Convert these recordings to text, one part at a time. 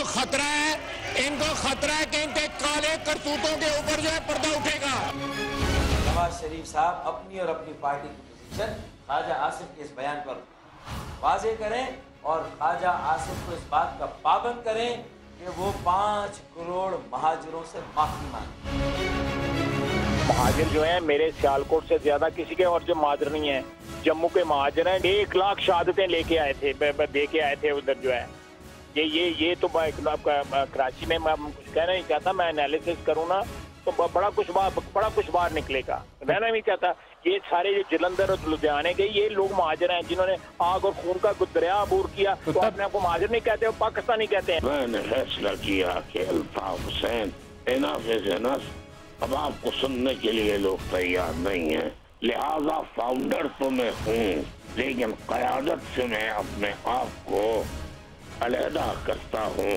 खतरा है, इनको खतरा है कि इनके काले करतूतों के ऊपर जो है पर्दा उठेगा। नवाज शरीफ साहब अपनी और अपनी पार्टी की पोजीशन ख्वाजा आसिफ के इस बयान पर वाज़ेह करें और ख्वाजा आसिफ को इस बात का पाबंद करें कि वो 5 करोड़ महाजिरों से माफी मांगे। महाजिर जो है मेरे सियालकोट से ज्यादा किसी के और जो महाजिर नहीं है, जम्मू के महाजिर हैं। 1 लाख शहादतें लेके आए थे उधर जो है। ये तो कराची में मैं कुछ कहना नहीं चाहता, मैं एनालिसिस करूँ ना तो बड़ा कुछ बाहर निकलेगा। रहना नहीं चाहता। ये सारे जो जलंधर और लुधियाने के ये लोग महाजिर हैं जिन्होंने आग और खून का दरिया अबूर किया, तो अपने आपको महाजिर नहीं कहते, वो पाकिस्तानी कहते हैं। मैंने फैसला किया कि Altaf Hussain enough is enough, अब आपको सुनने के लिए लोग तैयार नहीं हैं, लिहाजा फाउंडर तो मैं हूँ, लेकिन क़यादत से मैं अपने आप को अलहदा करता हूँ।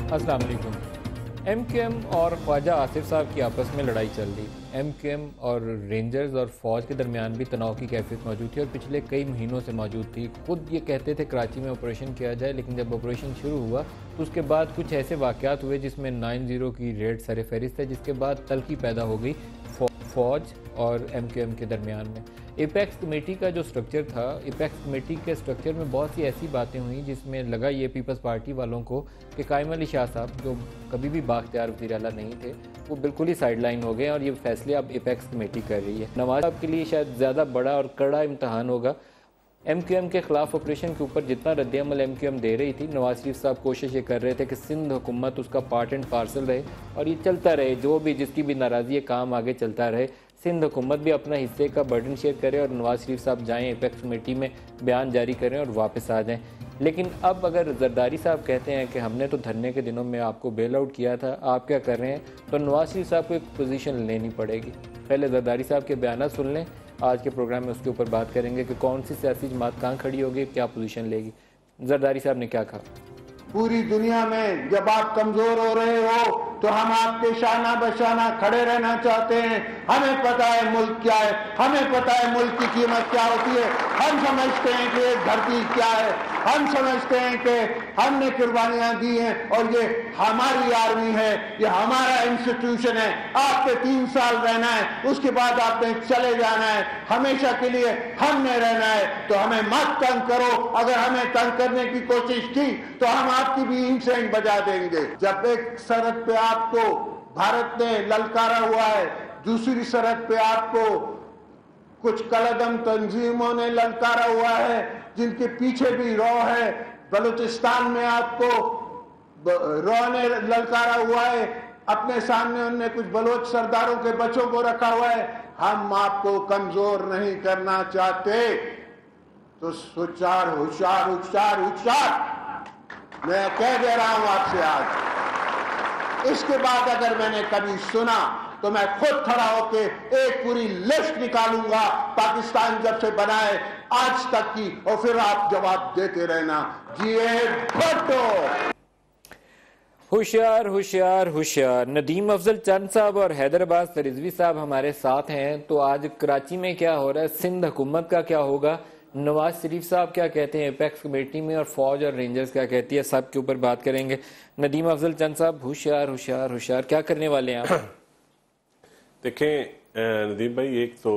अस्सलाम वालेकुम। MQM और ख्वाजा आसिफ साहब की आपस में लड़ाई चल रही। MQM और रेंजर्स और फ़ौज के दरमियान भी तनाव की कैफियत मौजूद थी और पिछले कई महीनों से मौजूद थी। खुद ये कहते थे कराची में ऑपरेशन किया जाए, लेकिन जब ऑपरेशन शुरू हुआ तो उसके बाद कुछ ऐसे वाक़यात हुए जिसमें 9-0 की रेड सर फहरिस्त है, जिसके बाद तल्खी पैदा हो गई फ़ौज और MQM के दरमियान में। एपेक्स कमेटी का जो स्ट्रक्चर था, एपेक्स कमेटी के स्ट्रक्चर में बहुत सी ऐसी बातें हुई जिसमें लगा ये पीपल्स पार्टी वालों को कि कायम अली शाह साहब, जो कभी भी बाख्तियार वज़ीर आला नहीं थे, वो बिल्कुल ही साइड लाइन हो गए और ये फैसले अब एपेक्स कमेटी कर रही है। नवाज साहब के लिए शायद ज़्यादा बड़ा और कड़ा इम्तहान होगा। MQM के ख़िलाफ़ ऑपरेशन के ऊपर जितना रद्द-ए-अमल MQM दे रही थी, नवाज शरीफ साहब कोशिश ये कर रहे थे कि सिंध हुकूमत उसका पार्ट एंड पार्सल रहे और ये चलता रहे, जो भी जिसकी भी नाराज़ी है काम आगे चलता रहे। सिंध हुकूमत भी अपना हिस्से का बर्डन शेयर करे और नवाज शरीफ साहब जाएँ एपेक्स कमेटी में बयान जारी करें और वापस आ जाएँ। लेकिन अब अगर जरदारी साहब कहते हैं कि हमने तो धरने के दिनों में आपको बेल आउट किया था, आप क्या कर रहे हैं, तो नवाज शरीफ साहब को एक पोजीशन लेनी पड़ेगी। पहले जरदारी साहब के बयान सुन लें, आज के प्रोग्राम में उसके ऊपर बात करेंगे कि कौन सी सियासी जमात कहाँ खड़ी होगी, क्या पोजीशन लेगी। जरदारी साहब ने क्या कहा? पूरी दुनिया में जब आप कमजोर हो रहे हो तो हम आपके शाना बशाना खड़े रहना चाहते हैं। हमें पता है मुल्क क्या है, हमें पता है मुल्क की कीमत क्या होती है। हम समझते हैं कि ये धरती क्या है, हम समझते हैं कि हमने कुर्बानियां दी हैं और ये हमारी आर्मी है, ये हमारा इंस्टीट्यूशन है। आपके 3 साल रहना है, उसके बाद आपने चले जाना है, हमेशा के लिए हमने रहना है, तो हमें मत तंग करो। अगर हमें तंग करने की कोशिश की तो हम आपकी भी इंसेंट बजा देंगे। जब एक सरहद पे आपको भारत ने ललकारा हुआ है, दूसरी सरहद पे आपको कुछ कलदम तंजीमों ने ललकारा हुआ है जिनके पीछे भी रॉ है। बलूचिस्तान में आपको रॉ ने ललकारा हुआ है, अपने सामने उनने कुछ बलोच सरदारों के बच्चों को रखा हुआ है। हम आपको कमजोर नहीं करना चाहते, तो होशियार होशियार होशियार होशियार मैं कह दे रहा हूं आपसे आज। इसके बाद अगर मैंने कभी सुना तो मैं खुद खड़ा होके एक पूरी लिस्ट निकालूंगा पाकिस्तान जब से बना है आज तक की, और फिर आप जवाब देते रहना। जिए भट्टो। होशियार होशियार होशियार। नदीम अफजल चंद साहब और हैदराबाद रिजवी साहब हमारे साथ हैं। तो आज कराची में क्या हो रहा है, सिंध हुकूमत का क्या होगा, नवाज शरीफ साहब क्या कहते हैं एपेक्स कमेटी में, और फौज और रेंजर्स क्या कहती है, सब के ऊपर बात करेंगे। नदीम अफजल चंद साहब, होशियार होशियार होशियार, क्या करने वाले हैं आप? देखें नदीम भाई, एक तो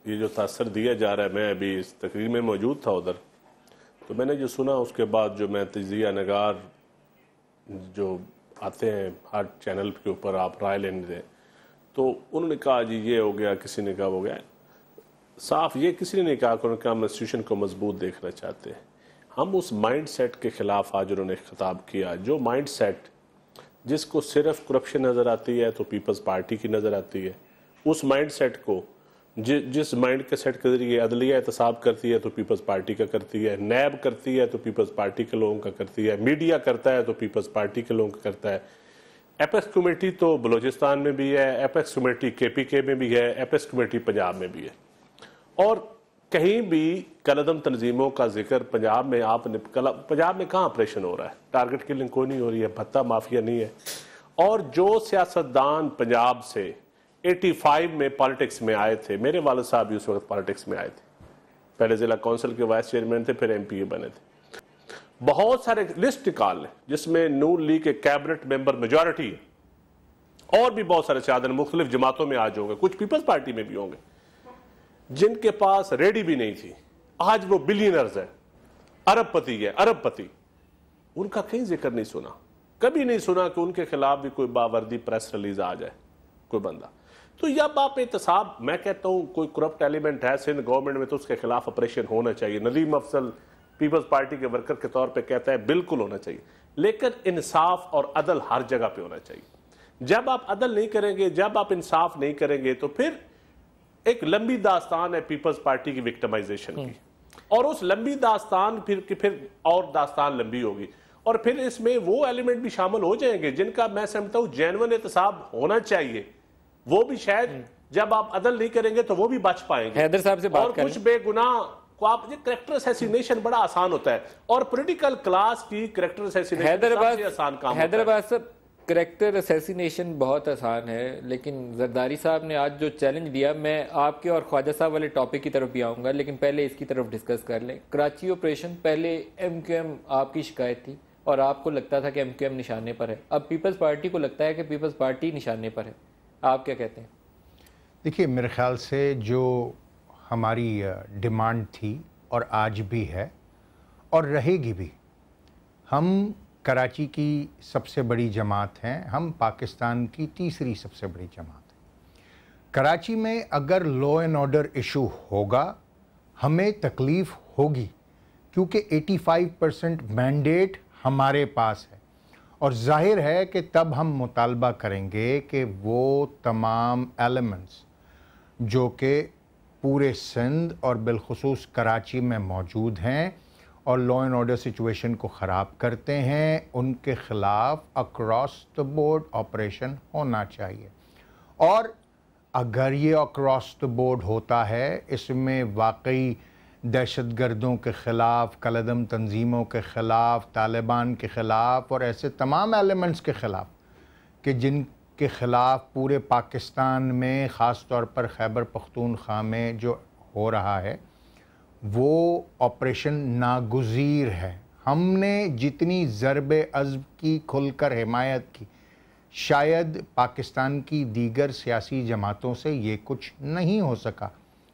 ये जो तासर दिया जा रहा है, मैं अभी इस तकरीर में मौजूद था उधर, तो मैंने जो सुना उसके बाद जो मैं तजिया नगार जो आते हैं हर चैनल के ऊपर आप राय लेने दें, तो उन्होंने कहा जी ये हो गया, किसी ने कहा हो गया। साफ ये किसी ने नहीं कहा कि उनका हम इंस्टीट्यूशन को मजबूत देखना चाहते हैं। हम उस माइंड सेट के ख़िलाफ़ आज उन्होंने खिताब किया, जो माइंड सेट जिसको सिर्फ करप्शन नज़र आती है तो पीपल्स पार्टी की नज़र आती है, उस माइंड सेट को जिस माइंड के सेट के ज़रिए अदलिया एहतसाब करती है तो पीपल्स पार्टी का करती है, नैब करती है तो पीपल्स पार्टी के लोगों का करती है, मीडिया करता है तो पीपल्स पार्टी के लोगों का करता है। एपेक्स कमेटी तो बलूचिस्तान में भी है, एपेक्स कमेटी KPK में भी है, एपेक्स कमेटी पंजाब में भी है, और कहीं भी कलदम तंजीमों का जिक्र पंजाब में आपने पंजाब में कहाँ ऑपरेशन हो रहा है, टारगेट किलिंग कोई नहीं हो रही है, भत्ता माफिया नहीं है। और जो सियासतदान पंजाब से 85 में पॉलिटिक्स में आए थे, मेरे वालिद साहब भी उस वक्त पॉलिटिक्स में आए थे, पहले ज़िला काउंसिल के वाइस चेयरमैन थे, फिर MPA बने थे। बहुत सारे लिस्ट निकाल लें जिसमें नून लीग के कैबिनेट मेंबर मेजॉरिटी है, और भी बहुत सारे चादर मुख्तलिफ जमातों में आज होंगे, कुछ पीपल्स पार्टी में भी होंगे, जिनके पास रेडी भी नहीं थी, आज वो बिलियनर्स है, अरबपति है, अरबपति। उनका कहीं जिक्र नहीं सुना, कभी नहीं सुना कि उनके खिलाफ भी कोई बावर्दी प्रेस रिलीज आ जाए कोई बंदा। तो जब आप एहतसाब, मैं कहता हूं कोई करप्ट एलिमेंट है सिंध गवर्नमेंट में तो उसके खिलाफ ऑपरेशन होना चाहिए। नदीम अफजल पीपल्स पार्टी के वर्कर के तौर पे कहता है बिल्कुल होना चाहिए, लेकिन इंसाफ और अदल हर जगह पे होना चाहिए। जब आप अदल नहीं करेंगे, जब आप इंसाफ नहीं करेंगे, तो फिर एक लंबी दास्तान है पीपल्स पार्टी की विक्टिमाइजेशन की, और उस लंबी दास्तान फिर और दास्तान लंबी होगी, और फिर इसमें वो एलिमेंट भी शामिल हो जाएंगे जिनका मैं समझता हूं जेन्युइन एहतसाब होना चाहिए। वो भी शायद जब आप अदल नहीं करेंगे तो वो भी बच पाएंगे। हैदर साहब से बात और कुछ बेगुनाह को आप, कैरेक्टर असैसिनेशन बड़ा आसान होता है, और पॉलिटिकल क्लास की कैरेक्टर असैसिनेशन सबसे आसान काम होता है। हैदराबाद साहब, कैरेक्टर असैसिनेशन बहुत आसान है, लेकिन जरदारी साहब ने आज जो चैलेंज दिया, मैं आपके और ख्वाजा साहब वाले टॉपिक की तरफ भी आऊँगा, लेकिन पहले इसकी तरफ डिस्कस कर लें। कराची ऑपरेशन, पहले MQM आपकी शिकायत थी और आपको लगता था कि MQM निशाने पर है, अब पीपल्स पार्टी को लगता है कि पीपल्स पार्टी निशाने पर है, आप क्या कहते हैं? देखिए, मेरे ख्याल से जो हमारी डिमांड थी और आज भी है और रहेगी भी, हम कराची की सबसे बड़ी जमात हैं, हम पाकिस्तान की तीसरी सबसे बड़ी जमात हैं। कराची में अगर लॉ एंड ऑर्डर इशू होगा, हमें तकलीफ़ होगी, क्योंकि 85% मैंडेट हमारे पास है, और जाहिर है कि तब हम मुतालबा करेंगे कि वो तमाम एलिमेंट्स जो कि पूरे सिंध और बिलखुसूस कराची में मौजूद हैं और लॉ एंड ऑर्डर सिचुएशन को ख़राब करते हैं, उनके ख़िलाफ़ अक्रॉस द बोर्ड ऑपरेशन होना चाहिए। और अगर ये अक्रॉस द बोर्ड होता है, इसमें वाकई दहशतगर्दों के ख़िलाफ़, कलदम तंजीमों के ख़िलाफ़, तालिबान के ख़िलाफ़ और ऐसे तमाम एलिमेंट्स के ख़िलाफ़ कि जिनके ख़िलाफ़ पूरे पाकिस्तान में, ख़ास तौर पर खैबर पख्तूनख्वा में जो हो रहा है, वो ऑपरेशन नागुज़ीर है। हमने जितनी ज़रबे अज़्ब की, खुलकर हिमायत की, शायद पाकिस्तान की दीगर सियासी जमातों से ये कुछ नहीं हो सका।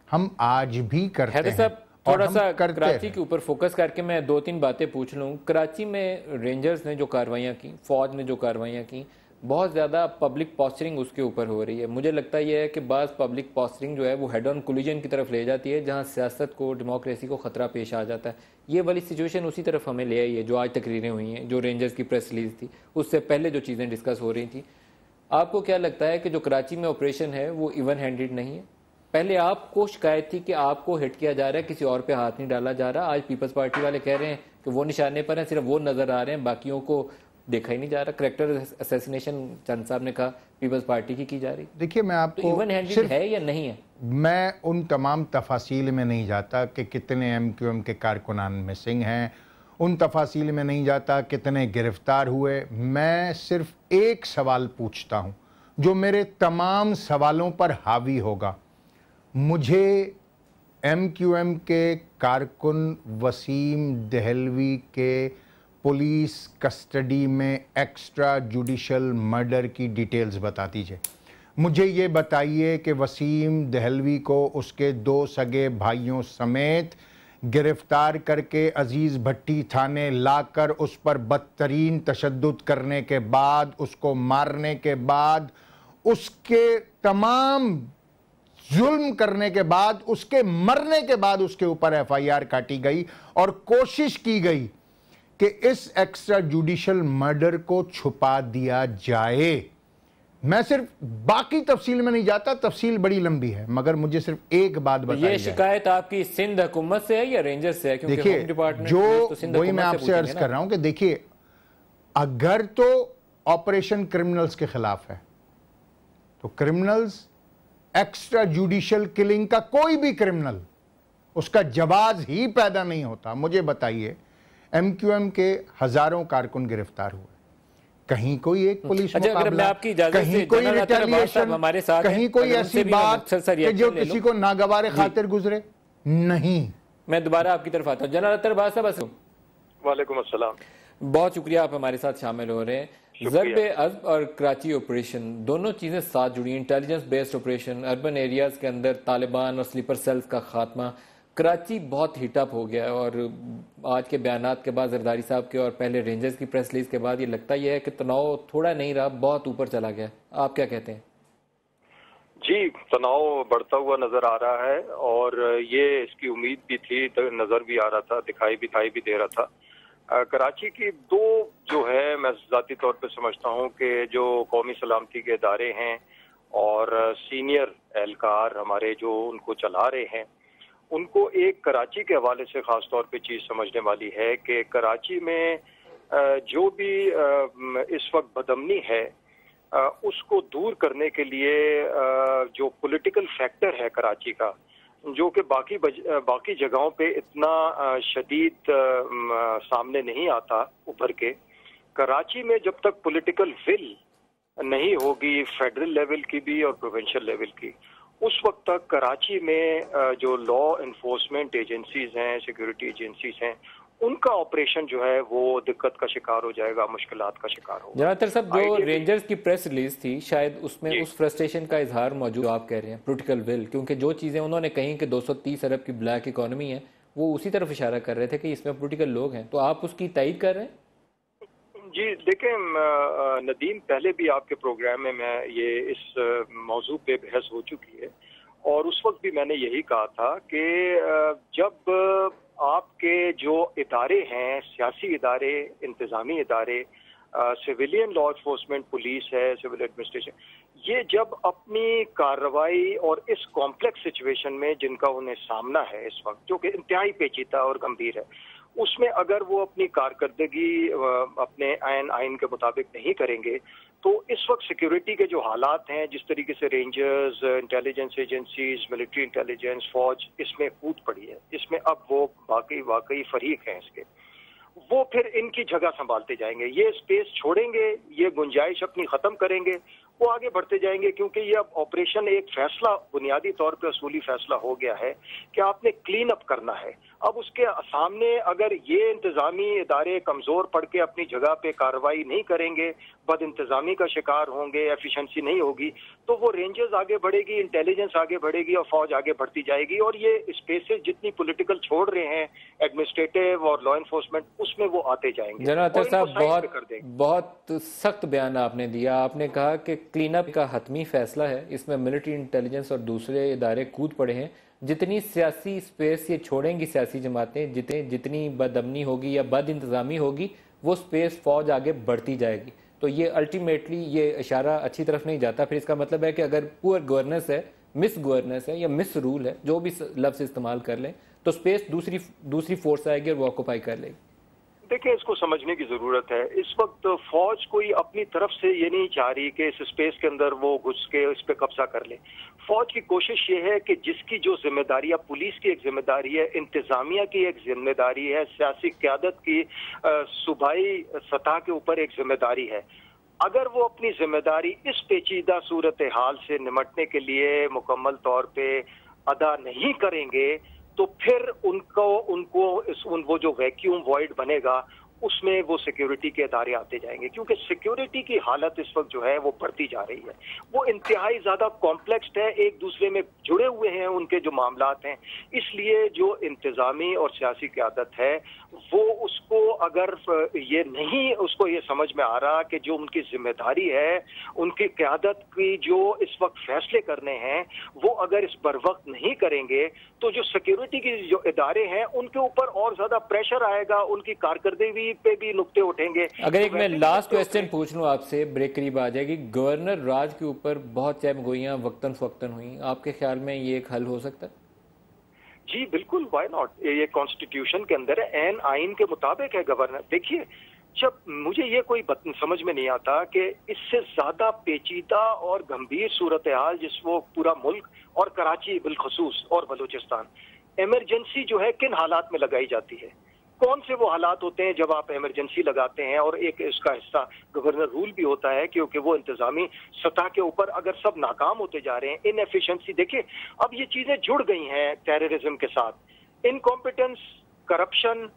हम आज भी करते हैं। थोड़ा सा कराची के ऊपर फोकस करके मैं 2-3 बातें पूछ लूँ। कराची में रेंजर्स ने जो कार्रवाइयाँ की, फ़ौज ने जो कार्रवाइयाँ की, बहुत ज़्यादा पब्लिक पॉस्चरिंग उसके ऊपर हो रही है। मुझे लगता है कि बाज़ पब्लिक पॉस्चरिंग जो है वो हेड ऑन कोलिजन की तरफ ले जाती है, जहाँ सियासत को, डेमोक्रेसी को ख़तरा पेश आ जाता है। ये वाली सिचुएशन उसी तरफ हमें ले आई है जो आज तकरीरें हुई हैं, जो रेंजर्स की प्रेस रिलीज थी, उससे पहले जो चीज़ें डिस्कस हो रही थी। आपको क्या लगता है कि जो कराची में ऑपरेशन है वो इवन हैंडेड नहीं है? पहले आपको शिकायत थी कि आपको हिट किया जा रहा है, किसी और पे हाथ नहीं डाला जा रहा। आज पीपल्स पार्टी वाले कह रहे हैं कि वो निशाने पर हैं, सिर्फ वो नज़र आ रहे हैं, बाकियों को देखा ही नहीं जा रहा। कैरेक्टर असैसिनेशन चंद साहब ने कहा पीपल्स पार्टी की जा रही। देखिए, मैं आपको तो इवन हैंडेड है या नहीं है? मैं उन तमाम तफासील में नहीं जाता कि कितने MQM के कारकुनान मिसिंग हैं, उन तफासील में नहीं जाता कितने गिरफ्तार हुए। मैं सिर्फ एक सवाल पूछता हूँ जो मेरे तमाम सवालों पर हावी होगा। मुझे MQM के कारकुन वसीम दहलवी के पुलिस कस्टडी में एक्स्ट्रा जुडिशल मर्डर की डिटेल्स बता दीजिए। मुझे ये बताइए कि वसीम दहलवी को उसके 2 सगे भाइयों समेत गिरफ्तार करके अजीज़ भट्टी थाने लाकर उस पर बदतरीन तशद्दुद करने के बाद, उसको मारने के बाद, उसके तमाम जुल्म करने के बाद, उसके मरने के बाद उसके ऊपर FIR काटी गई और कोशिश की गई कि इस एक्स्ट्रा जुडिशल मर्डर को छुपा दिया जाए। मैं सिर्फ बाकी तफसील में नहीं जाता, तफसील बड़ी लंबी है, मगर मुझे सिर्फ एक बात बताइए। ये शिकायत आपकी सिंध हुकूमत से है या रेंजर्स से है? क्योंकि देखिए, जो वही मैं आपसे अर्ज कर रहा हूं कि देखिए, अगर तो ऑपरेशन क्रिमिनल्स के खिलाफ है तो क्रिमिनल्स, एक्स्ट्रा जुडिशल किलिंग का कोई भी क्रिमिनल, उसका जवाब ही पैदा नहीं होता। मुझे बताइए, MQM के हजारों कारकुन गिरफ्तार हुए, कहीं कोई एक पुलिस मुकाबला, कहीं कोई रिटेलिएशन, कहीं कोई ऐसी बात कि जो किसी को नागवारे खातिर गुजरे नहीं। मैं दोबारा आपकी तरफ आता हूँ। जनरल अतर बाज साहब, वालेकुम अस्सलाम। बहुत शुक्रिया आप हमारे साथ शामिल हो रहे हैं। ज़रबे अज़ब और कराची ऑपरेशन दोनों चीज़ें साथ जुड़ी, intelligence based operation, urban areas के अंदर तालिबान और स्लीपर सेल्स का खात्मा। कराची बहुत हीटअप हो गया है और आज के बयानात के बाद जरदारी साहब के और पहले रेंजर्स की प्रेस रिलीज के बाद ये लगता ही है कि तनाव थोड़ा नहीं रहा, बहुत ऊपर चला गया। आप क्या कहते हैं? जी, तनाव बढ़ता हुआ नजर आ रहा है और ये इसकी उम्मीद भी थी, नजर भी आ रहा था, दिखाई भी दे रहा था। कराची की दो जो है, मैं ज़ाती तौर पे समझता हूँ कि जो कौमी सलामती के इदारे हैं और सीनियर एहलकार हमारे जो उनको चला रहे हैं, उनको एक कराची के हवाले से ख़ास तौर पे चीज़ समझने वाली है कि कराची में जो भी इस वक्त बदअमनी है उसको दूर करने के लिए जो पॉलिटिकल फैक्टर है कराची का, जो कि बाकी जगहों पे इतना शदीद सामने नहीं आता उभर के, कराची में जब तक पॉलिटिकल विल नहीं होगी फेडरल लेवल की भी और प्रोविंशियल लेवल की, उस वक्त तक कराची में जो लॉ इन्फोर्समेंट एजेंसीज हैं, सिक्योरिटी एजेंसीज हैं, उनका ऑपरेशन जो है वो दिक्कत का शिकार हो जाएगा, मुश्किलात का शिकार होगा। जनाब साहब, जो रेंजर्स की प्रेस रिलीज थी, शायद उसमें उस फ्रस्ट्रेशन का इजहार मौजूद, आप कह रहे हैं पॉलिटिकल विल, क्योंकि जो चीज़ें उन्होंने कही कि 230 अरब की ब्लैक इकोनॉमी है, वो उसी तरफ इशारा कर रहे थे कि इसमें पॉलिटिकल लोग हैं, तो आप उसकी तायीद कर रहे हैं? जी देखें नदीम, पहले भी आपके प्रोग्राम में मैं ये इस मौजू पे बहस हो चुकी है और उस वक्त भी मैंने यही कहा था कि जब आपके जो इदारे हैं, सियासी इदारे, इंतज़ामी इदारे, सिविलियन लॉ इन्फोर्समेंट, पुलिस है, सिविल एडमिनिस्ट्रेशन, ये जब अपनी कार्रवाई और इस कॉम्प्लेक्स सिचुएशन में जिनका उन्हें सामना है इस वक्त, जो कि इंतहाई पेचीदा और गंभीर है, उसमें अगर वो अपनी कारकर्दगी अपने आइन के मुताबिक नहीं करेंगे, तो इस वक्त सिक्योरिटी के जो हालात हैं, जिस तरीके से rangers, intelligence agencies, military intelligence, फौज इसमें कूद पड़ी है, इसमें अब वो वाकई फरीक हैं इसके, वो फिर इनकी जगह संभालते जाएंगे, ये स्पेस छोड़ेंगे, ये गुंजाइश अपनी ख़त्म करेंगे, वो आगे बढ़ते जाएंगे, क्योंकि ये अब ऑपरेशन एक फैसला, बुनियादी तौर पे असूली फैसला हो गया है कि आपने क्लीन अप करना है। अब उसके सामने अगर ये इंतज़ामी इदारे कमज़ोर पड़ के अपनी जगह पे कार्रवाई नहीं करेंगे, बद इंतज़ामी का शिकार होंगे, एफिशिएंसी नहीं होगी, तो वो रेंजर्स आगे बढ़ेगी, इंटेलिजेंस आगे बढ़ेगी और फौज आगे बढ़ती जाएगी, और ये स्पेसेस जितनी पॉलिटिकल छोड़ रहे हैं, एडमिनिस्ट्रेटिव और लॉ इन्फोर्समेंट, उसमें वो आते जाएंगे। जनरल साहब, बहुत सख्त बयान आपने दिया। आपने कहा कि क्लीन अप का हतमी फैसला है, इसमें मिलिट्री इंटेलिजेंस और दूसरे इदारे कूद पड़े हैं। जितनी सियासी स्पेस ये छोड़ेंगी सियासी जमातें, जितनी बदअमनी होगी या बद इंतज़ामी होगी, वो स्पेस फौज आगे बढ़ती जाएगी। तो ये अल्टीमेटली ये इशारा अच्छी तरफ नहीं जाता। फिर इसका मतलब है कि अगर पुअर गवर्नेंस है, मिस गवर्नेंस है या मिस रूल है, जो भी लफ्ज़ इस्तेमाल कर लें, तो स्पेस दूसरी फोर्स आएगी और वो ऑक्यूपाई कर लेगी। देखिए, इसको समझने की जरूरत है। इस वक्त फौज कोई अपनी तरफ से ये नहीं चाह रही कि इस स्पेस के अंदर वो घुस के इस पे कब्जा कर ले। फौज की कोशिश ये है कि जिसकी जो जिम्मेदारी है, पुलिस की एक जिम्मेदारी है, इंतजामिया की एक जिम्मेदारी है, सियासी क़यादत की सूबाई सतह के ऊपर एक जिम्मेदारी है, अगर वो अपनी जिम्मेदारी इस पेचीदा सूरत हाल से निमटने के लिए मुकम्मल तौर पे अदा नहीं करेंगे, तो फिर उनको वो जो वैक्यूम वॉइड बनेगा, उसमें वो सिक्योरिटी के इदारे आते जाएंगे, क्योंकि सिक्योरिटी की हालत इस वक्त जो है वो बढ़ती जा रही है। वो इंतहाई ज़्यादा कॉम्प्लेक्स है, एक दूसरे में जुड़े हुए हैं उनके जो मामलात हैं। इसलिए जो इंतज़ामी और सियासी क़यादत है, वो उसको अगर उसको ये समझ में आ रहा कि जो उनकी जिम्मेदारी है, उनकी क़यादत की जो इस वक्त फैसले करने हैं, वो अगर इस बर वक्त नहीं करेंगे, तो जो सिक्योरिटी की जो इदारे हैं उनके ऊपर और ज़्यादा प्रेशर आएगा, उनकी कारकर्दगी पे भी नुक्ते उठेंगे। अगर एक मैं लास्ट क्वेश्चन पूछ लूं आपसे, ब्रेक करीब आ जाएगी। गवर्नर राज के ऊपर बहुत चहमगोइयां वक्तन फवक्तन हुई, आपके ख्याल में ये एक हल हो सकता है? जी बिल्कुल, व्हाई नॉट। ये कॉन्स्टिट्यूशन के अंदर है, एन आइन के मुताबिक है गवर्नर। देखिए, जब मुझे ये कोई समझ में नहीं आता कि इससे ज्यादा पेचीदा और गंभीर सूरत हाल जिस वो पूरा मुल्क और कराची बिलखसूस और बलूचिस्तान, इमरजेंसी जो है किन हालात में लगाई जाती है, कौन से वो हालात होते हैं जब आप इमरजेंसी लगाते हैं, और एक इसका हिस्सा गवर्नर रूल भी होता है, क्योंकि वो इंतजामी सतह के ऊपर अगर सब नाकाम होते जा रहे हैं, इनएफिशिएंसी। देखिए, अब ये चीजें जुड़ गई हैं टेररिज्म के साथ। इनकॉम्पिटेंस, करप्शन,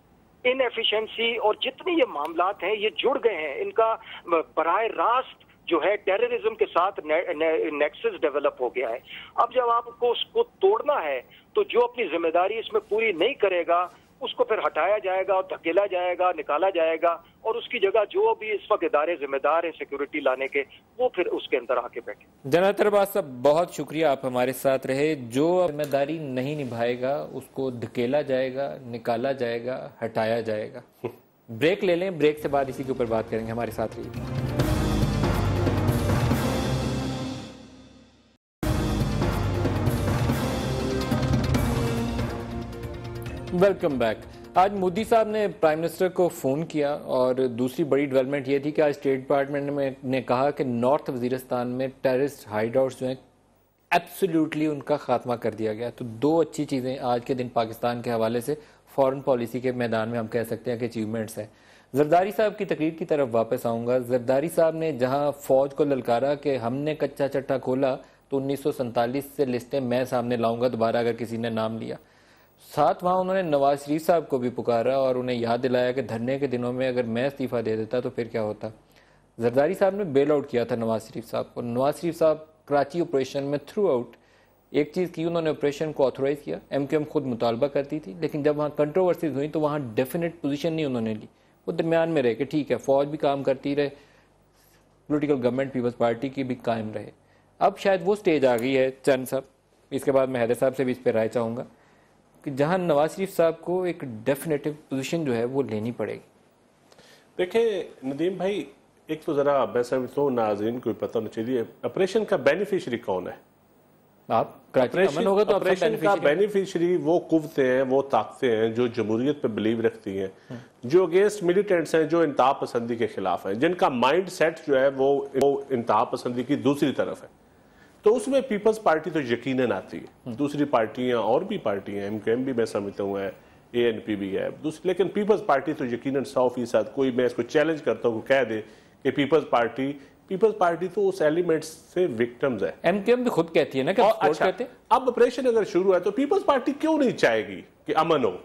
इनएफिशिएंसी और जितने ये मामलात हैं ये जुड़ गए हैं, इनका बराह रास्त जो है टेररिज्म के साथ नेक्सस डेवलप हो गया है। अब जब आपको उसको तोड़ना है तो जो अपनी जिम्मेदारी इसमें पूरी नहीं करेगा उसको फिर हटाया जाएगा और धकेला जाएगा, निकाला जाएगा, और उसकी जगह जो भी इस वक्त इदारे जिम्मेदार हैं सिक्योरिटी लाने के, वो फिर उसके अंदर आके बैठे। जनाब तरबाज साहब, बहुत शुक्रिया, आप हमारे साथ रहे। जो जिम्मेदारी नहीं निभाएगा उसको धकेला जाएगा, निकाला जाएगा, हटाया जाएगा। ब्रेक ले लें, ब्रेक से बाद इसी के ऊपर बात करेंगे। हमारे साथ रहिए। Welcome back. आज मोदी साहब ने प्राइम मिनिस्टर को फ़ोन किया और दूसरी बड़ी डेवलपमेंट ये थी कि आज स्टेट डिपार्टमेंट ने कहा कि नॉर्थ वजीरिस्तान में टेररिस्ट हाइड आउट्स जो हैं एब्सोल्युटली उनका खात्मा कर दिया गया। तो दो अच्छी चीज़ें आज के दिन पाकिस्तान के हवाले से फॉरेन पॉलिसी के मैदान में हम कह सकते हैं कि अचीवमेंट्स हैं। जरदारी साहब की तकरीर की तरफ वापस आऊँगा। जरदारी साहब ने जहाँ फ़ौज को ललकारा कि हमने कच्चा चट्टा खोला तो 1947 से लिस्टें मैं सामने लाऊंगा दोबारा अगर किसी ने नाम लिया, साथ वहाँ उन्होंने नवाज शरीफ साहब को भी पुकारा और उन्हें याद दिलाया कि धरने के दिनों में अगर मैं इस्तीफ़ा दे देता तो फिर क्या होता। जरदारी साहब ने बेल आउट किया था नवाज शरीफ साहब को। नवाज शरीफ साहब कराची ऑपरेशन में थ्रू आउट एक चीज़ की, उन्होंने ऑपरेशन को ऑथोराइज़ किया। MQM खुद मुतालबा करती थी, लेकिन जब वहाँ कंट्रोवर्सीज हुई तो वहाँ डेफिनेट पोजीशन नहीं उन्होंने ली। वो दरमियान में रहे कि ठीक है, फ़ौज भी काम करती रहे, पोलिटिकल गवर्नमेंट पीपल्स पार्टी की भी कायम रहे। अब शायद वो स्टेज आ गई है चंद साहब, इसके बाद मैं हैदर साहब से भी इस पर राय चाहूँगा कि जहां नवाज शरीफ साहब को एक डेफिनेटिव पोजीशन जो है वो लेनी पड़ेगी। देखें नदीम भाई, एक तो ज़रा मैं समझता हूँ नाज़रीन को पता होना चाहिए ऑपरेशन का बेनिफिशरी कौन है। आप अमन होगा तो ऑपरेशन का बेनिफिशरी वो कुव्वतें हैं, वो ताकतें हैं जो जमहूरियत पे बिलीव रखती हैं, जो अगेंस्ट मिलिटेंट्स हैं, जो इंतहा पसंदी के खिलाफ हैं, जिनका माइंड सेट जो है वो इंतहा पसंदी की दूसरी तरफ है। तो उसमें पीपल्स पार्टी तो यकीनन आती है। दूसरी पार्टियां और भी पार्टियां, MQM भी मैं समझता हूँ है, ANP भी है दूसरी, लेकिन पीपल्स पार्टी तो यकीनन 100%। कोई मैं इसको चैलेंज करता हूँ कह दे कि पीपल्स पार्टी तो उस एलिमेंट से विक्टिम्स है। MQM भी खुद कहती है ना कि अच्छा, अब ऑपरेशन अगर शुरू है तो पीपल्स पार्टी क्यों नहीं चाहेगी कि अमन हो,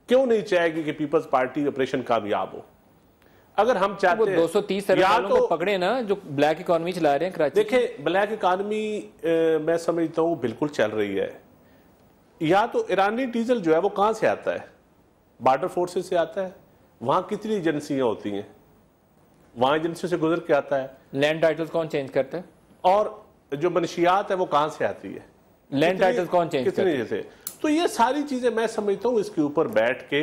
क्यों नहीं चाहेगी कि पीपल्स पार्टी ऑपरेशन कामयाब हो। अगर हम चाहते हैं 230 को पकड़े ना जो ब्लैक इकोनॉमी चला रहे हैं कराची। देखिए ब्लैक इकोनॉमी मैं समझता हूँ बिल्कुल चल रही है। या तो ईरानी डीजल जो है वो कहाँ से आता है, बॉर्डर फोर्सेस से आता है। वहाँ कितनी एजेंसियां होती हैं, वहाँ एजेंसियों से गुजर के आता है। लैंड टाइटल्स कौन चेंज करता है, और जो मनशियात है वो कहाँ से आती है, लैंड टाइटल्स कौन चेंज करता है। जैसे तो ये सारी चीजें मैं समझता हूँ इसके ऊपर बैठ के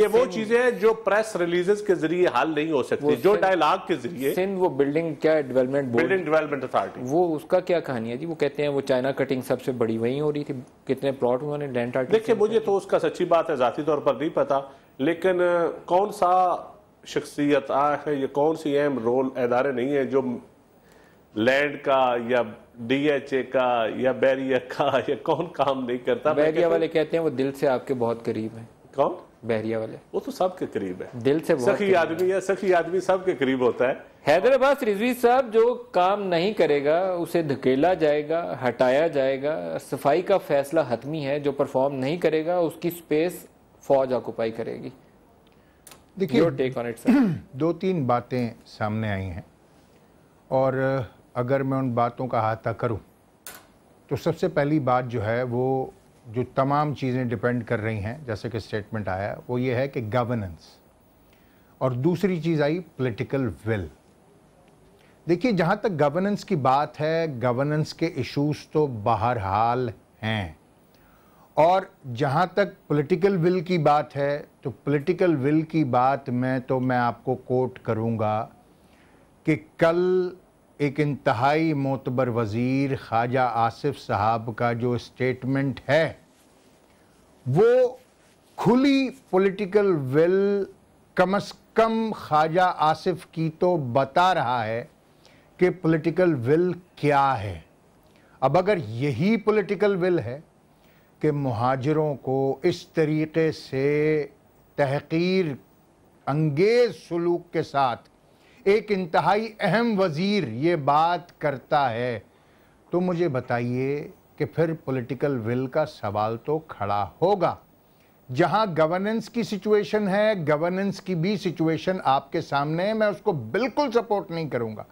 वो चीजें हैं जो प्रेस रिलीजेस के जरिए हल नहीं हो सकती, जो डायलॉग के जरिए। सिंध वो बिल्डिंग डेवलपमेंट अथॉरिटी, वो उसका क्या कहानी है जी। वो कहते हैं वो चाइना कटिंग सबसे बड़ी वहीं हो रही थी, कितने प्लॉट उन्होंने लैंड टाइटल। देखिए मुझे तो उसका सच्ची बात है जाती तौर पर नहीं पता, लेकिन कौन सा शख्सियत है, ये कौन सी अहम रोल इदारे नहीं है जो लैंड का या DHA का या बैरिया का या कौन काम नहीं करता। बैरिया वाले कहते हैं वो दिल से आपके बहुत करीब है। कौन? बैरिया वाले। वो तो सबके करीब है, दिल से बहुत सखी आदमी है, सखी आदमी सबके करीब होता है। हैदराबाद रिजवी साहब जो काम नहीं करेगा उसे धकेला जाएगा, हटाया जाएगा। सफाई का फैसला हतमी है, जो परफॉर्म नहीं करेगा उसकी स्पेस फौज ऑक्युपाई करेगी। देखिए टेक ऑन इट सर। 2-3 बातें सामने आई हैं और अगर मैं उन बातों का अहाता करूं तो सबसे पहली बात जो है वो जो तमाम चीज़ें डिपेंड कर रही हैं, जैसे कि स्टेटमेंट आया, वो ये है कि गवर्नेंस, और दूसरी चीज़ आई पॉलिटिकल विल। देखिए जहाँ तक गवर्नेंस की बात है, गवर्नेंस के इश्यूज तो बहरहाल हैं, और जहाँ तक पॉलिटिकल विल की बात है तो पॉलिटिकल विल की बात मैं आपको कोट करूँगा कि कल एक इंतहाई मोतबर वज़ीर ख्वाजा आसिफ साहब का जो स्टेटमेंट है वो खुली पॉलिटिकल विल कम अज़ कम ख्वाजा आसिफ की तो बता रहा है कि पॉलिटिकल विल क्या है। अब अगर यही पॉलिटिकल विल है कि मुहाजिरों को इस तरीक़े से तहक़ीर अंगेज़ सलूक के साथ एक इंतहाई अहम वज़ीर ये बात करता है, तो मुझे बताइए कि फिर पॉलिटिकल विल का सवाल तो खड़ा होगा जहां गवर्नेंस की सिचुएशन है, गवर्नेंस की भी सिचुएशन आपके सामने है। मैं उसको बिल्कुल सपोर्ट नहीं करूंगा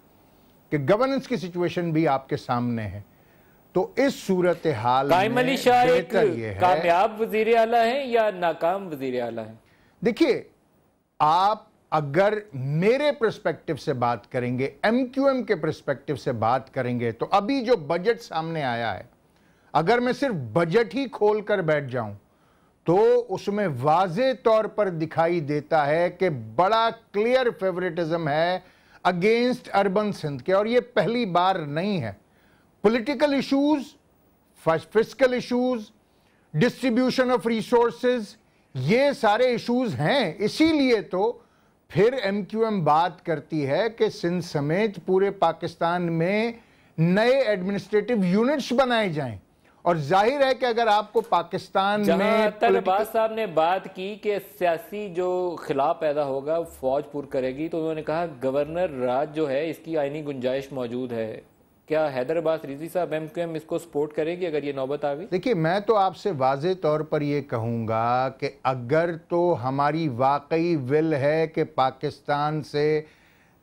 कि गवर्नेंस की सिचुएशन भी आपके सामने है। तो इस सूरत हाल में बेहतर ये है, कामयाब वजीर आला है या नाकाम वजीर आला है? देखिए, आप अगर मेरे पर्सपेक्टिव से बात करेंगे, एमक्यूएम के पर्सपेक्टिव से बात करेंगे, तो अभी जो बजट सामने आया है, अगर मैं सिर्फ बजट ही खोल कर बैठ जाऊं तो उसमें वाज़े तौर पर दिखाई देता है कि बड़ा क्लियर फेवरेटिज्म है अगेंस्ट अर्बन सिंध के, और ये पहली बार नहीं है। Political issues, fiscal issues, distribution of resources, ये सारे इश्यूज हैं। इसीलिए तो फिर एमक्यूएम बात करती है कि सिंध समेत पूरे पाकिस्तान में नए एडमिनिस्ट्रेटिव यूनिट्स बनाए जाएं। और जाहिर है कि अगर आपको पाकिस्तान में अब्बास साहब ने बात की कि सियासी जो खिलाफ पैदा होगा फौज पूर करेगी, तो उन्होंने कहा गवर्नर राज जो है इसकी आईनी गुंजाइश मौजूद है। क्या हैदर अब्बास रिजवी साहब एमक्यूएम इसको सपोर्ट करेगी अगर ये नौबत आ गई? देखिए, मैं तो आपसे वाज़े तौर पर ये कहूँगा कि अगर तो हमारी वाकई विल है कि पाकिस्तान से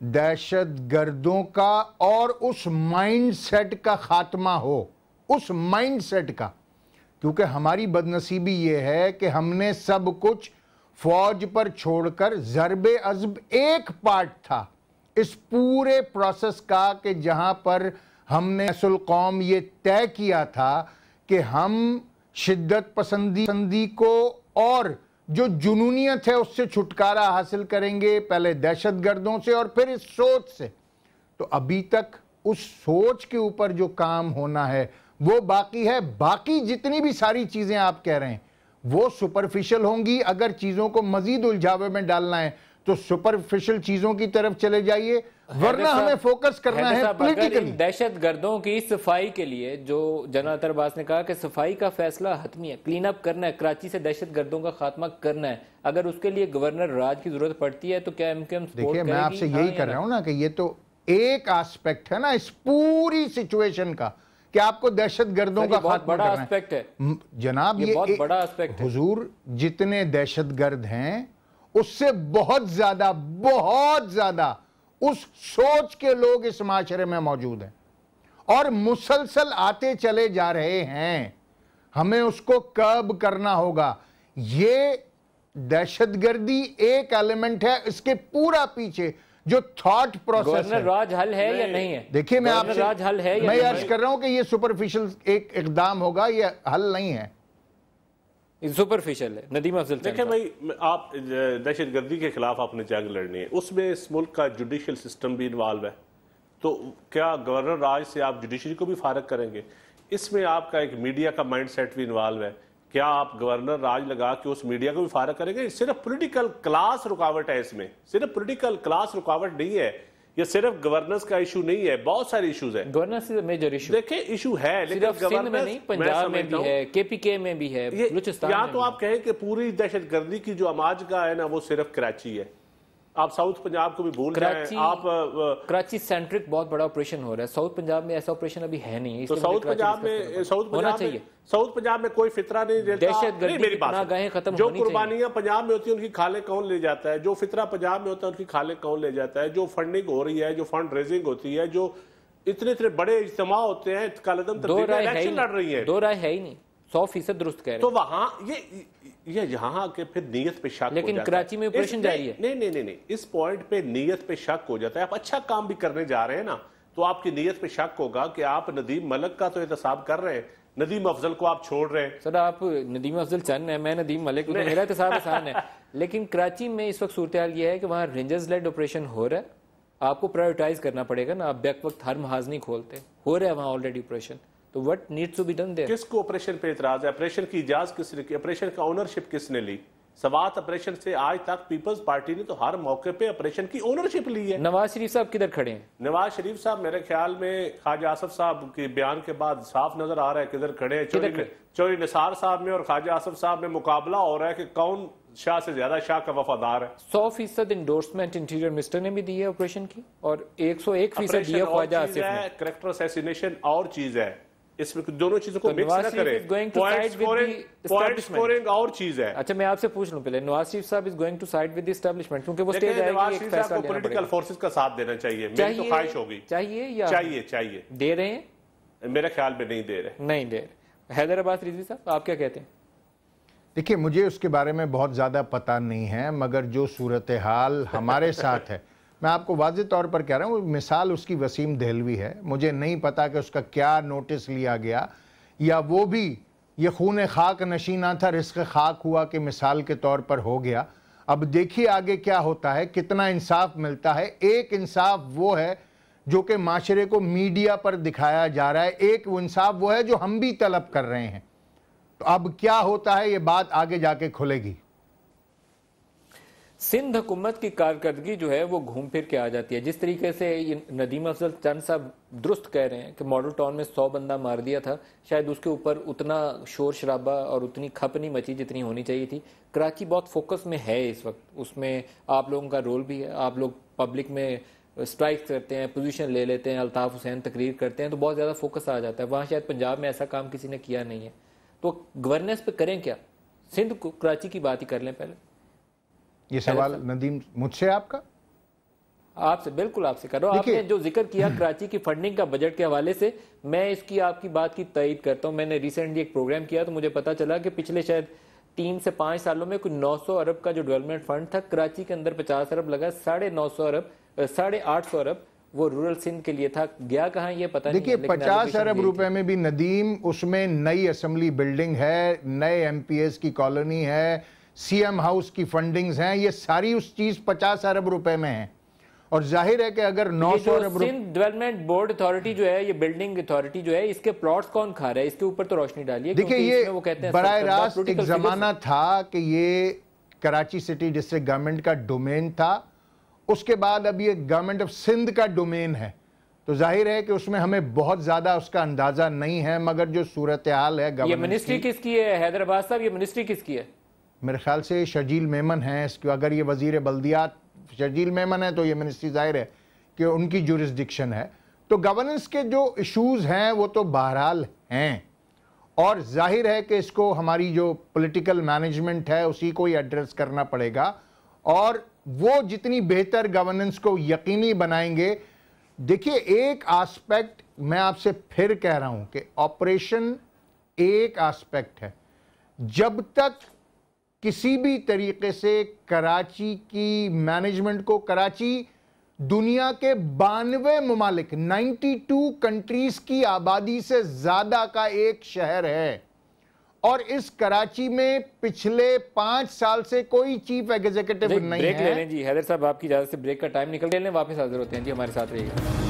दहशत गर्दों का और उस माइंड सेट का खात्मा हो, उस माइंड सेट का, क्योंकि हमारी बदनसीबी ये है कि हमने सब कुछ फौज पर छोड़कर ज़रबे अज़्ब एक पार्ट था इस पूरे प्रोसेस का कि जहां पर हमने असल कौम ये तय किया था कि हम शिद्दत पसंदी को और जो जुनूनियत है उससे छुटकारा हासिल करेंगे, पहले दहशत गर्दों से और फिर इस सोच से। तो अभी तक उस सोच के ऊपर जो काम होना है वो बाकी है। बाकी जितनी भी सारी चीजें आप कह रहे हैं वो सुपरफिशियल होंगी। अगर चीजों को मजीद उलझावे में डालना है तो सुपरफिशियल चीजों की तरफ चले जाइए, वरना हमें फोकस करना है पॉलिटिकली। दहशत गर्दों की सफाई के लिए जो जनरल अब्बास ने कहा कि सफाई का फैसला हतमी है, क्लीन अप करना है, कराची से दहशत गर्दों का खात्मा करना है, अगर उसके लिए गवर्नर राज की जरूरत पड़ती है तो क्या एमक्यूएम सपोर्ट करेगी? देखिए, मैं आपसे यही कर रहा हूं ना कि ये तो एक एस्पेक्ट है ना इस पूरी सिचुएशन का कि आपको दहशत गर्दों का खात्मा करना है। एस्पेक्ट है जनाब, ये बहुत बड़ा एस्पेक्ट है। हुजूर, जितने दहशत गर्द हैं उससे बहुत ज्यादा उस सोच के लोग इस माशरे में मौजूद हैं और मुसलसल आते चले जा रहे हैं। हमें उसको कर्ब करना होगा। ये दहशतगर्दी एक एलिमेंट है, इसके पूरा पीछे जो थॉट प्रोसेस है। राज हल है या नहीं है? देखिए, मैं आपसे राज हल है मैं अर्ज कर रहा हूं कि ये सुपरफिशियल एक इकदाम होगा, ये हल नहीं है, सुपरफिशियल है। नदीम अफजल, देखिए भाई, आप दहशतगर्दी के खिलाफ आपने जंग लड़नी है, उसमें इस मुल्क का जुडिशियल सिस्टम भी इन्वॉल्व है। तो क्या गवर्नर राज से आप जुडिशरी को भी फारग करेंगे? इसमें आपका एक मीडिया का माइंड सेट भी इन्वॉल्व है। क्या आप गवर्नर राज लगा के उस मीडिया को भी फारग करेंगे? सिर्फ पॉलिटिकल क्लास रुकावट है इसमें, सिर्फ पॉलिटिकल क्लास रुकावट नहीं है, ये सिर्फ गवर्नेंस का इशू नहीं है, बहुत सारे इश्यूज है। Governance is a major issue. देखिए, इशू है, लेकिन गवर्नेंस में नहीं, पंजाब में भी है, केपीके में भी है, बलूचिस्तान में। या तो आप कहें कि पूरी दहशतगर्दी की जो अमाजगा है ना वो सिर्फ कराची है, आप साउथ पंजाब को भी भूल रहे हैं। आप कराची सेंट्रिक बहुत बड़ा ऑपरेशन हो रहा है, साउथ पंजाब में ऐसा ऑपरेशन अभी है नहीं। तो साउथ पंजाब में कोई फितरा नहीं रहता। मेरी बात, जो कुर्बानियां पंजाब में होती है उनकी खाले कौन ले जाता है? जो फितरा पंजाब में होता है उनकी खाले कौन ले जाता है? जो फंडिंग हो रही है, जो फंड रेजिंग होती है, जो इतने बड़े इज्तिमा होते हैं, इलेक्शन लड़ रही है, दो राय है ही नहीं, 100% दुरुस्त कह रहे हैं। तो वहां ये यहाँ के फिर नीयत पे शक, लेकिन कराची में ऑपरेशन जारी है। नहीं, इस पॉइंट पे नीयत पे शक हो जाता है। आप अच्छा काम भी करने जा रहे हैं ना, तो आपकी नीयत पे शक होगा कि आप नदीम मलिक का तो एहतसाब कर रहे हैं, नदीम अफजल को आप छोड़ रहे हैं। सर, आप नदीम अफजल चंद है, मैं नदीम मलिक, तो मेरा एहतसाब आसान है। लेकिन कराची में इस वक्त सूरत हाल ये है कि वहाँ रेंजर्स लेड ऑपरेशन हो रहा है, आपको प्रायोरिटाइज करना पड़ेगा ना, आप बैक वक्त हर महाज नहीं खोलते, हो रहा है वहाँ ऑलरेडी ऑपरेशन। तो what needs to be done there? किसको ऑपरेशन पे एतराज है? ऑपरेशन की इजाजत किसने की? ऑपरेशन का ओनरशिप किसने ली? सवात ऑपरेशन से आज तक पीपल्स पार्टी ने तो हर मौके पे ऑपरेशन की ओनरशिप ली है। नवाज शरीफ साहब किधर खड़े हैं? नवाज शरीफ साहब मेरे ख्याल में ख्वाजा आसिफ साहब के बयान के बाद साफ नजर आ रहा है किधर खड़े हैं। चौधरी निसार साहब में और ख्वाजा आसिफ साहब में मुकाबला हो रहा है कि कौन शाह से ज्यादा शाह का वफादार है। 100% इंडोर्समेंट इंटीरियर मिनिस्टर ने भी दी है ऑपरेशन की और 101% दिया ख्वाजा आसिफ ने। कैरेक्टर असैसिनेशन और चीज है, اس میں دونوں چیزوں کو مکس نہ کریں. پوائنٹ سکورنگ اور چیز ہے. اچھا میں آپ سے پوچھ لوں پہلے, نواز شریف صاحب is going to side with the establishment, کیونکہ وہ اسٹیج آئے گی ایک فیصلہ لینا پڑے گا. پولیٹیکل فورسز کا ساتھ دینا چاہیے, میری تو خواہش ہوگی. چاہیے یا چاہیے دے رہے ہیں؟ میرے خیال میں نہیں دے رہے. حیدر عباس رضوی صاحب آپ کیا کہتے ہیں؟ دیکھیں مجھے اس کے بارے میں بہت زیادہ پتہ نہیں ہے, مگر جو صورتحال ہمارے ساتھ ہے میں آپ کو واضح طور پر کہہ رہا ہوں, مثال اس کی وسیم دہلوی ہے. مجھے نہیں پتا کہ اس کا کیا نوٹس لیا گیا, یا وہ بھی یہ خون خاک نشینہ تھا, رزق خاک ہوا کہ مثال کے طور پر ہو گیا. اب دیکھیے آگے کیا ہوتا ہے, کتنا انصاف ملتا ہے. ایک انصاف وہ ہے جو کہ معاشرے کو میڈیا پر دکھایا جا رہا ہے, ایک انصاف وہ ہے جو ہم بھی طلب کر رہے ہیں. تو اب کیا ہوتا ہے یہ بات آگے جا کے کھلے گی. سندھ حکومت کی کارکردگی جو ہے وہ گھوم پھر کے آ جاتی ہے. جس طریقے سے ندیم افضل چند صاحب درست کہہ رہے ہیں کہ ماڈل ٹاؤن میں 100 بندہ مار دیا تھا, شاید اس کے اوپر اتنا شور شرابہ اور اتنی کھپ نہیں مچی جتنی ہونی چاہیے تھی. کراچی بہت فوکس میں ہے اس وقت, اس میں آپ لوگوں کا رول بھی ہے. آپ لوگ پبلک میں اسٹرائک کرتے ہیں, پوزیشن لے لیتے ہیں, الطاف حسین تقریر کرتے ہیں, تو بہت زیادہ فوکس آ جاتا ہے. وہاں شاید پنجاب میں ایسا کام کسی نے کیا نہیں ہے. تو گورننس پہ کریں کیا؟ سندھ کراچی کی بات ہی کر لیں پہلے. یہ سوال ندیم مجھ سے آپ کا؟ آپ سے, بالکل آپ سے کر رہا ہوں. آپ نے جو ذکر کیا کراچی کی فنڈنگ کا بجٹ کے حوالے سے, میں اس کی آپ کی بات کی تائید کرتا ہوں. میں نے ریسنٹلی ایک پروگرام کیا تو مجھے پتا چلا کہ پچھلے شاید 3 سے 5 سالوں میں کوئی 900 ارب کا جو ڈیولپمنٹ فنڈ تھا, کراچی کے اندر 50 ارب لگا, 950 ارب 850 ارب وہ رورل سندھ کے لیے تھا. گیا کہاں یہ پتہ نہیں. دیکھیے 50 ارب روپے میں بھی ندیم, اس میں نئی اسمبلی بلڈنگ ہے, نئے ایم پی ایس کی کالونی ہے, سی ایم ہاؤس کی فنڈنگز ہیں, یہ ساری اس چیز 50 ارب روپے میں ہیں. اور ظاہر ہے کہ اگر 900 ارب روپے سندھ ڈیولپمنٹ بورڈ اتھارٹی جو ہے, یہ بلڈنگ اتھارٹی جو ہے, اس کے پلاٹس کون کھا رہا ہے, اس کے اوپر تو روشنی ڈالیے. دیکھیں یہ براہ راست ایک زمانہ تھا کہ یہ کراچی سٹی ڈسٹرکٹ گورنمنٹ کا ڈومین تھا, اس کے بعد اب یہ گورنمنٹ آف سندھ کا ڈومین ہے. تو ظاہر ہے کہ اس میں ہمیں بہت زیادہ اس کا اندازہ نہیں ہے, مگر جو صورتحال ہے یہ منسٹری کس کی ہے حیدر عباس صاحب, یہ منسٹری کس کی ہے؟ میرے خیال سے شرجیل میمن ہیں. اگر یہ وزیر بلدیات شرجیل میمن ہے تو یہ منسٹری ظاہر ہے کہ ان کی جورسڈکشن ہے. تو گورننس کے جو ایشوز ہیں وہ تو بہرحال ہیں, اور ظاہر ہے کہ اس کو ہماری جو پولیٹیکل مینجمنٹ ہے اسی کو ہی ایڈریس کرنا پڑے گا, اور وہ جتنی بہتر گورننس کو یقینی بنائیں گے. دیکھیے ایک آسپیکٹ میں آپ سے پھر کہہ رہا ہوں کہ آپریشن ایک آسپیکٹ ہے. جب تک کسی بھی طریقے سے کراچی کی مینجمنٹ کو, کراچی دنیا کے 92 ممالک 92 کنٹریز کی آبادی سے زیادہ کا ایک شہر ہے, اور اس کراچی میں پچھلے 5 سال سے کوئی چیف ایگزیکٹو نہیں ہے. بریک لے لیں جی حیدر صاحب, آپ کی اجازت سے بریک کا ٹائم نکل لیں, واپس حاضر ہوتے ہیں جی, ہمارے ساتھ رہیے گا.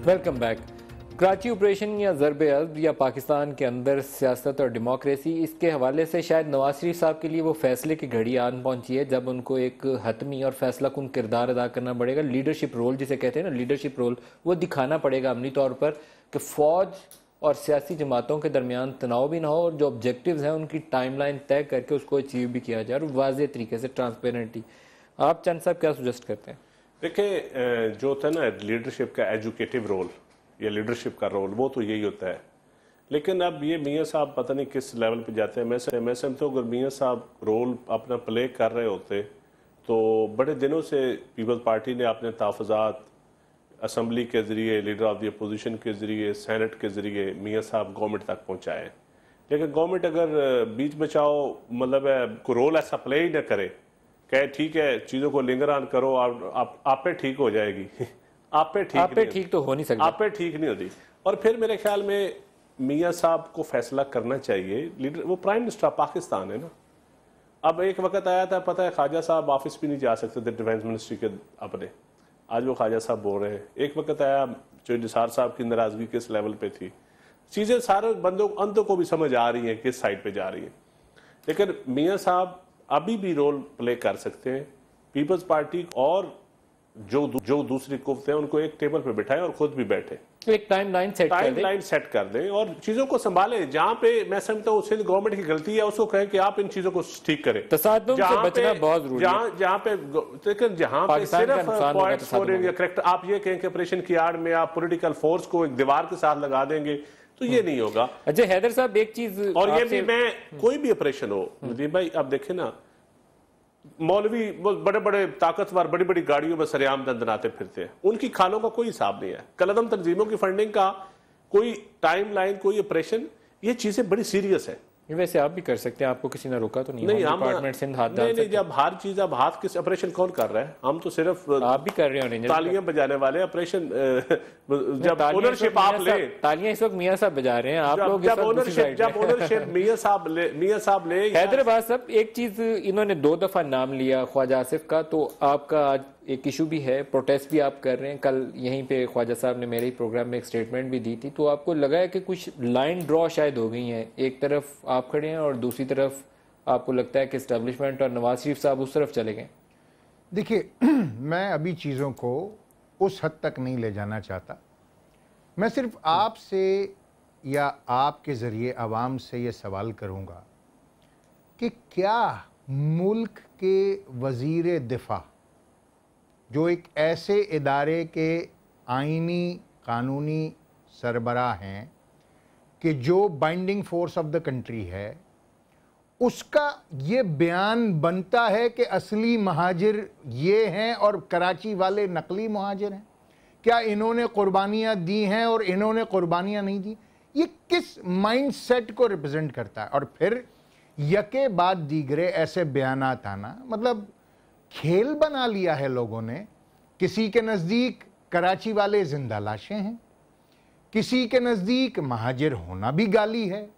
Welcome back. کراچی آپریشن یا ضرب عضب یا پاکستان کے اندر سیاست اور ڈیموکریسی, اس کے حوالے سے شاید نواز شریف صاحب کے لیے وہ فیصلے کی گھڑی آن پہنچی ہے جب ان کو ایک حتمی اور فیصلہ کن کردار ادا کرنا پڑے گا. لیڈرشپ رول جسے کہتے ہیں نا, لیڈرشپ رول وہ دکھانا پڑے گا عملی طور پر, کہ فوج اور سیاسی جماعتوں کے درمیان تناؤ بھی نہ ہو, اور جو آبجیکٹیوز ہیں ان کی ٹائم لائن طے کر کے اس کو اچیو بھی کیا جائے, اور واضح طریقے سے ٹرانسپیرنٹی. آپ چند صاحب کیا سجیسٹ کرتے ہیں؟ دیکھیں جو ہوتا ہے نا لیڈرشپ کا ایجوکیٹو رول یا لیڈرشپ کا رول, وہ تو یہی ہوتا ہے. لیکن اب یہ میاں صاحب پتہ نہیں کس لیول پہ جاتے ہیں. میں سمجھتا ہوں اگر میاں صاحب رول اپنا پلے کر رہے ہوتے تو بڑے دنوں سے پیپلز پارٹی نے اپنے تحفظات اسمبلی کے ذریعے, لیڈر آف دی اپوزیشن کے ذریعے, سینٹ کے ذریعے میاں صاحب گورنمنٹ تک پہنچائے. لیکن گورنمنٹ اگر بیچ بچاؤ مطلب ہے کوئی رول ایسا پلے ہی نہ کرے کہ ٹھیک ہے چیزوں کو لنگر آن کرو, آپ پہ ٹھیک ہو جائے گی, آپ پہ ٹھیک تو ہو نہیں سکتا, آپ پہ ٹھیک نہیں ہوتی. اور پھر میرے خیال میں میاں صاحب کو فیصلہ کرنا چاہیے. لیڈر وہ پرائم منسٹر پاکستان ہے نا. اب ایک وقت آیا تھا, پتہ ہے خواجہ صاحب آفس بھی نہیں جا سکتے تھے ڈیفینس منسٹری کے اپنے, آج وہ خواجہ صاحب بول رہے ہیں. ایک وقت آیا جو نثار صاحب کی ناراضگی کس لیول پہ تھی, چیزیں سارے بندوں اندوں کو بھی سمجھ آ رہی ہیں کس سائڈ پہ جا رہی ہیں. لیکن میاں صاحب ابھی بھی رول پلے کر سکتے ہیں. پیپلز پارٹی اور जो दूसरी कुव्वतें हैं उनको एक टेबल पे बिठाएं और खुद भी बैठे, एक टाइम लाइन सेट कर दें और चीजों को संभालें। जहां पे मैं समझता हूँ सिंध गवर्नमेंट की गलती है, उसको कहें कि आप इन चीजों को ठीक करें। तसादुम से बचना बहुत जरूरी है। जहां पे सिर्फ पॉइंट स्कोरिंग या करेक्ट आप ये कहें कि ऑपरेशन की आड़ में आप पॉलिटिकल फोर्स को एक दीवार के साथ लगा देंगे तो ये नहीं होगा। अच्छा हैदर साहब एक चीज, और ये भी मैं कोई भी ऑपरेशन हो नदीम भाई, आप देखें ना मौलवी बड़े बड़े ताकतवर बड़ी बड़ी गाड़ियों में सरेआम दंदनाते फिरते हैं, उनकी खालों का कोई हिसाब नहीं है। कलअदम तंजीमों की फंडिंग का कोई टाइम लाइन, कोई ऑपरेशन, ये चीजें बड़ी सीरियस है। वैसे आप भी कर सकते हैं, आपको किसी ने रोका तो नहीं? डिपार्टमेंट सिंध हाथ डाल सकते हैं। जब हर चीज अब हाथ किस ऑपरेशन कौन कर रहा है? हम तो सिर्फ आप भी कर रहे हो तालियां बजाने वाले ऑपरेशन। जब ओनरशिप आप ले, तालियां इस वक्त मियां साहब बजा रहे हैं, आप लोग जब ओनरशिप मियां साहब ले। हैदराबाद साहब एक चीज इन्होंने 2 दफा नाम लिया ख्वाजा आसिफ का, तो आपका आज एक इशू भी है, प्रोटेस्ट भी आप कर रहे हैं। कल यहीं पे ख्वाजा साहब ने मेरे ही प्रोग्राम में एक स्टेटमेंट भी दी थी, तो आपको लगा है कि कुछ लाइन ड्रॉ शायद हो गई हैं, एक तरफ आप खड़े हैं और दूसरी तरफ आपको लगता है कि एस्टेब्लिशमेंट और नवाज शरीफ साहब उस तरफ चले गए? देखिए मैं अभी चीज़ों को उस हद तक नहीं ले जाना चाहता। मैं सिर्फ आपसे या आपके ज़रिए आवाम से ये सवाल करूँगा कि क्या मुल्क के वज़ीर दिफा, जो एक ऐसे इदारे के आइनी कानूनी सरबराह हैं कि जो binding force of the country है, उसका ये बयान बनता है कि असली महाजिर ये हैं और कराची वाले नकली महाजिर हैं? क्या इन्होंने कुर्बानियाँ दी हैं और इन्होंने कुर्बानियाँ नहीं दी? ये किस माइंड सेट को रिप्रेजेंट करता है? और फिर यके बाद दीगरे ऐसे बयानात आना, मतलब खेल बना लिया है लोगों ने। किसी के नज़दीक कराची वाले जिंदा लाशें हैं, किसी के नज़दीक महाजिर होना भी गाली है,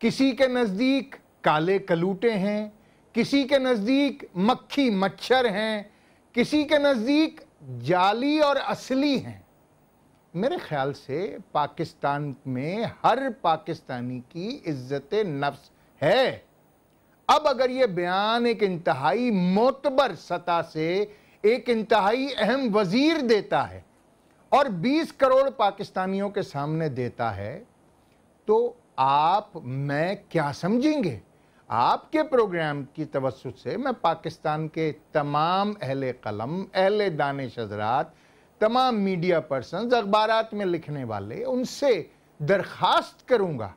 किसी के नज़दीक काले कलूटे हैं, किसी के नज़दीक मक्खी मच्छर हैं, किसी के नज़दीक जाली और असली हैं। मेरे ख्याल से पाकिस्तान में हर पाकिस्तानी की इज्जत नफ्स है। अब अगर ये बयान एक इंतहाई मोतबर सतह से एक इंतहाई अहम वजीर देता है और 20 करोड़ पाकिस्तानियों के सामने देता है, तो आप मैं क्या समझेंगे? आपके प्रोग्राम की तवस्सुत से मैं पाकिस्तान के तमाम अहले कलम, अहले दानिश हज़रात, तमाम मीडिया पर्सन्स, अखबारात में लिखने वाले, उनसे दरख्वास्त करूँगा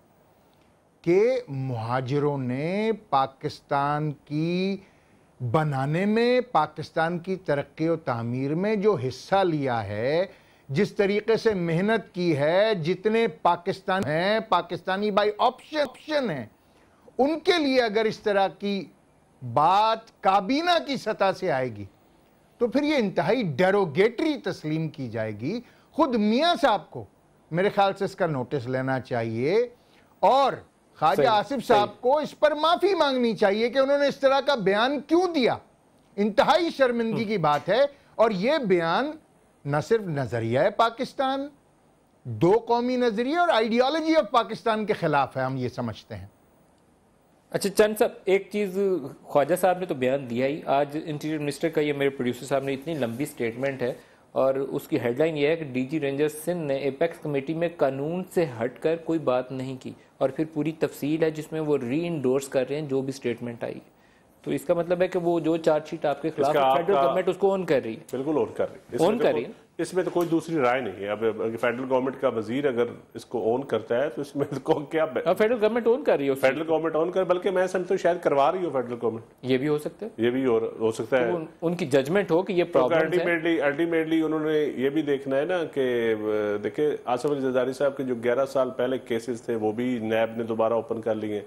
कि मुहाजिरों ने पाकिस्तान की बनाने में, पाकिस्तान की तरक्की और तामीर में जो हिस्सा लिया है, जिस तरीके से मेहनत की है, जितने पाकिस्तान हैं, पाकिस्तानी बाई ऑप्शन हैं, उनके लिए अगर इस तरह की बात काबीना की सतह से आएगी तो फिर ये इंतहाई डेरोगेटरी तस्लीम की जाएगी। खुद मियाँ साहब को मेरे ख्याल से इसका नोटिस लेना चाहिए और ख्वाजा आसिफ साहब को इस पर माफ़ी मांगनी चाहिए कि उन्होंने इस तरह का बयान क्यों दिया। इंतहाई शर्मिंदगी की बात है। और ये बयान न सिर्फ नज़रिया पाकिस्तान, 2 कौमी नज़रिए और आइडियोलॉजी ऑफ पाकिस्तान के ख़िलाफ़ है, हम ये समझते हैं। अच्छा चंद साहब, एक चीज़ ख्वाजा साहब ने तो बयान दिया ही, आज इंटीरियर मिनिस्टर का, ये मेरे प्रोड्यूसर साहब ने इतनी लंबी स्टेटमेंट है और उसकी हेडलाइन ये है कि डीजी रेंजर्स सिंध ने एपेक्स कमेटी में कानून से हटकर कोई बात नहीं की, और फिर पूरी तफसील है जिसमें वो री इंडोर्स कर रहे हैं जो भी स्टेटमेंट आई। तो इसका मतलब है कि वो जो चार्जशीट आपके खिलाफ फेडरल गवर्नमेंट उसको ऑन कर रही है। बिल्कुल ऑन कर रही है, इसमें तो कोई दूसरी राय नहीं है। अब फेडरल गवर्नमेंट का वजीर अगर इसको ऑन करता है तो इसमें तो क्या फेडरल गवर्नमेंट ऑन कर रही है, फेडरल गवर्नमेंट ऑन कर, बल्कि मैं समझता हूँ शायद करवा रही हो फेडरल गवर्नमेंट। ये भी हो सकता है, ये भी हो सकता है उनकी जजमेंट हो कि ये प्रॉब्लम है। अल्टीमेटली उन्होंने ये भी देखना है ना कि देखिए आसिफ अली जरदारी साहब के जो 11 साल पहले केसेस थे वो भी नैब ने दोबारा ओपन कर लिए।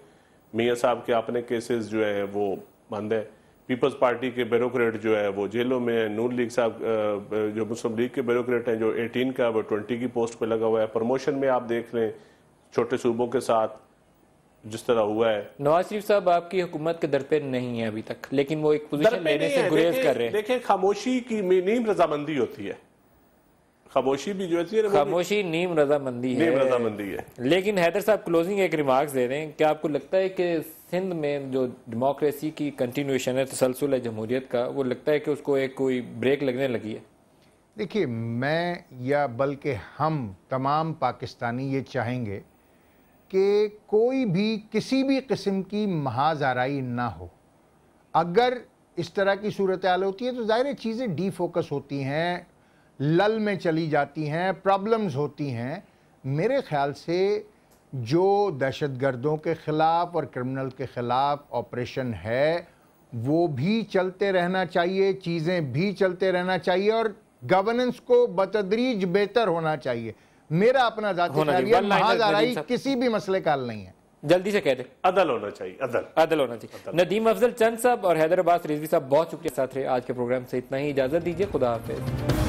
मियाँ साहब के अपने केसेस जो है वो बंद है। पीपल्स पार्टी के ब्यूरोक्रेट जो है वो जेलों में, नून लीग साहब जो मुस्लिम लीग के ब्यूरोक्रेट हैं जो 18 का वो 20 की पोस्ट पे लगा हुआ है। प्रमोशन में आप देख लें छोटे सूबों के साथ जिस तरह हुआ है। नवाज शरीफ साहब आपकी हुकूमत के दर पे नहीं है अभी तक, लेकिन वो एक पोजीशन लेने से गुरेज कर रहे हैं। देखिए खामोशी की नीम रजामंदी होती है, खामोशी भी जो है खामोशी नीम रजामंदी है। लेकिन हैदर साहब क्लोजिंग एक रिमार्क्स दे रहे हैं, क्या आपको लगता है कि सिंध में जो डेमोक्रेसी की कंटिन्यूएशन है, तसलसल है जमहूरियत का, वो लगता है कि उसको एक कोई ब्रेक लगने लगी है? دیکھیے میں یا بلکہ ہم تمام پاکستانی یہ چاہیں گے کہ کوئی بھی کسی بھی قسم کی محاذ آرائی نہ ہو. اگر اس طرح کی صورتحال ہوتی ہے تو ظاہر چیزیں ڈی فوکس ہوتی ہیں, لل میں چلی جاتی ہیں, پرابلمز ہوتی ہیں. میرے خیال سے جو دہشت گردوں کے خلاف اور کرمنل کے خلاف آپریشن ہے وہ بھی چلتے رہنا چاہیے, چیزیں بھی چلتے رہنا چاہیے, اور گورننس کو بتدریج بہتر ہونا چاہیے. میرا اپنا ذاتی خیال ہے محاذ آرائی کسی بھی مسئلے کا حل نہیں ہے. جلدی سے کہہ دیں. عدل ہونا چاہیے, عدل ہونا چاہیے. ندیم افضل چند صاحب اور حیدر عباس رضوی صاحب بہت شکریہ ساتھ رہے. آج کے پروگرام سے اتنا ہی, اجازت دیجیے. خدا حافظ.